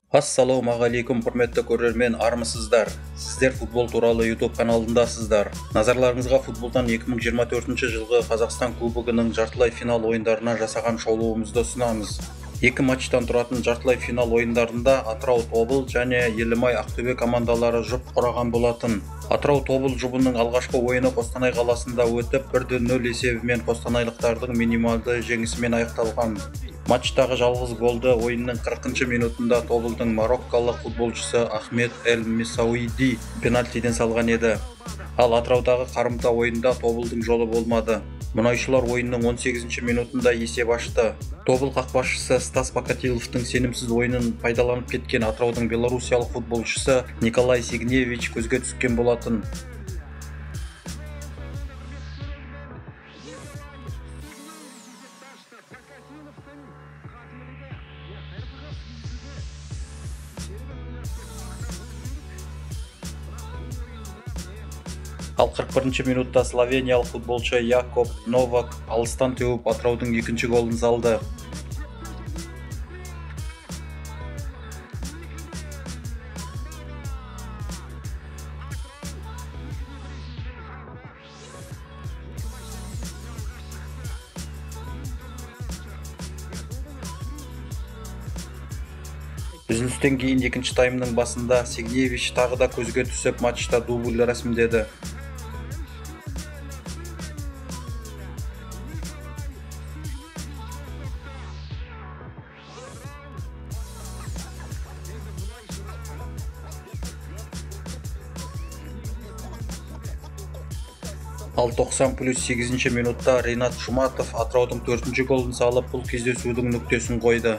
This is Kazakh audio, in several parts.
Ассалаумағалейкум құрметті көрермен, армысыздар. Сіздер футбол туралы YouTube каналындасыздар. Назарларыңызға футболдан 2024 жылғы Қазақстан Кубогының жартылай финал ойындарына жасаған шолуымызды ұсынамыз. Екі матчтан тұратын жартылай финал ойындарында Атырау Тобыл және Елімай Ақтөбе командалары жұп құраған болатын. Атырау Тобыл жұбының алғашқы ойыны Қостанай қаласында өтіп, 1-0 есебімен қостанайлықтардың минималды жеңісімен аяқталған. Матчтағы жалғыз голды ойынның 40 минутында Тобылдың мароккалық футболшысы Ахмед Эль-Месауиди пенальтиден салған еді. Ал Атыраудағы қарымта ойында Тобылдың жолы болмады. Мұнайшылар ойынның 18 минутында есеп ашты. Тобыл қақпашысы Стас Покатиловтың сенімсіз ойынын пайдаланып кеткен Атыраудың белорусиялық футболшысы Николай Сигневич көзге түскен болатын. Ал 41 минутта словениялық футболшы Якоб Новак алыстан теуіп Атыраудың екінші голын салды. Үзілістен кейін екінші таймның басында Сигневич тағы да көзге түсіп матчта дубль рәсімдеді. Ал 90+8 минутта Ринат Шуматов Атыраудың 4-ші голын салып, бұл кездесудің нүктесін қойды.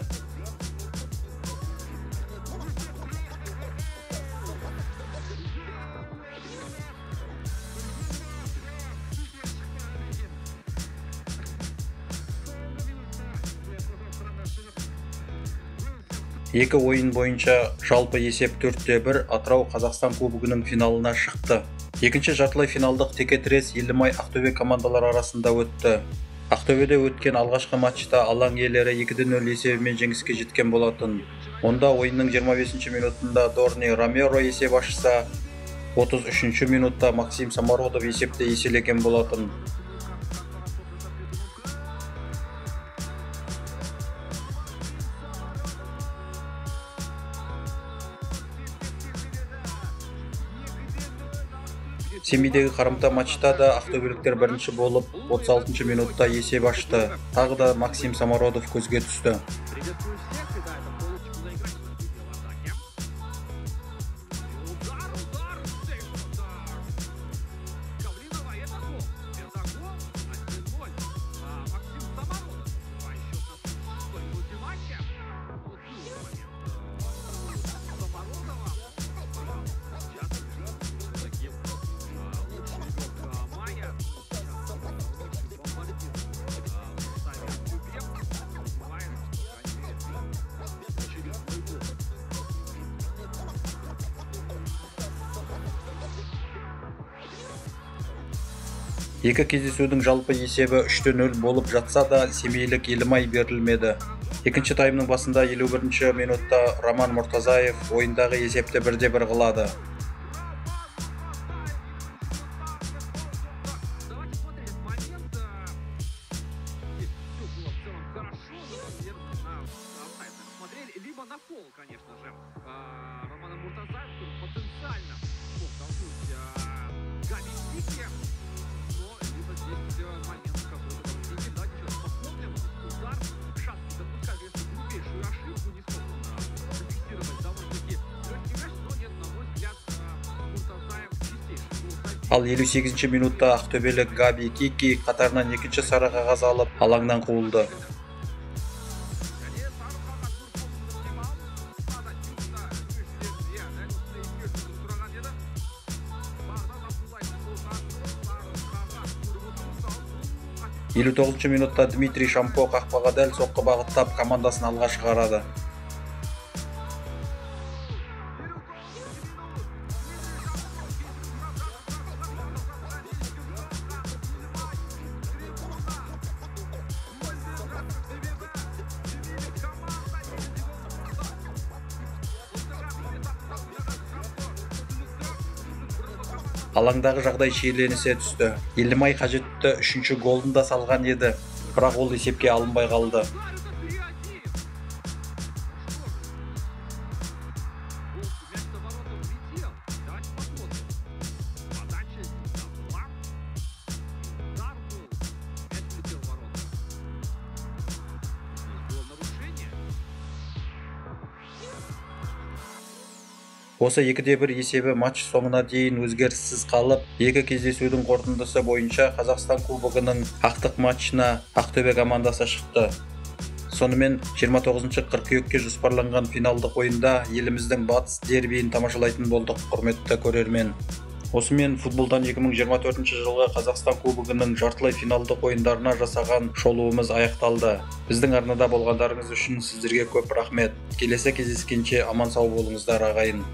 Екі ойын бойынша жалпы есеп 4-1 Атырау Қазақстан Кубогының финалына шықты. Екінші жартылай финалдық текетірес Елімай Ақтөбе командалар арасында өтті. Ақтөбеде өткен алғашқы матчта алаң иелері 2-0 есебімен жеңіске жеткен болатын. Онда ойынның 25 минутында Дорни Ромеро есеп ашса, 33 минутта Максим Самородов есепте еселеген болатын. Семейдегі қарымта матчта да ақтөбеліктер бірінші болып 36 минутта есеп ашты. Тағы да Максим Самородов көзге түсті. Екі кездесудің жалпы есебі 3-0 болып жатса да, семейлік Елімай берілмеді. Екінші таймның басында 51 минутта Роман Мұртазаев ойындағы есепті 1-1 қылады. Ал 58 минутта ақтөбелік Габи Кики қатарынан екінші сары қағаз алып, алаңнан қуылды. Елу 9 минутта Дмитрий Шампо қақпаға дәл соққы бағыттап командасын алға шығарады. Алаңдағы жағдай шиеленісе түсті. Елімай қажетті 3-ші голын да салған еді, бірақ ол есепке алынбай қалды. Осы 2-1 есебі матч соңына дейін өзгеріссіз қалып, екі кездесудің қорытындысы бойынша Қазақстан Кубогының ақтық матчына Ақтөбе командасы шықты. Сонымен 29 қыркүйекке жоспарланған финалдық ойында еліміздің батыс дербиін тамашалайтын болдық, құрметті көрермен. Осымен футболдан 2024 жылғы Қазақстан Кубогының жартылай финалдық ойындарына жасаған шолуымыз аяқталды. Біздің арнада болғандарыңыз үшін сіздерге көп рахмет. Келесі кездескенше аман сау болыңыздар ағайын.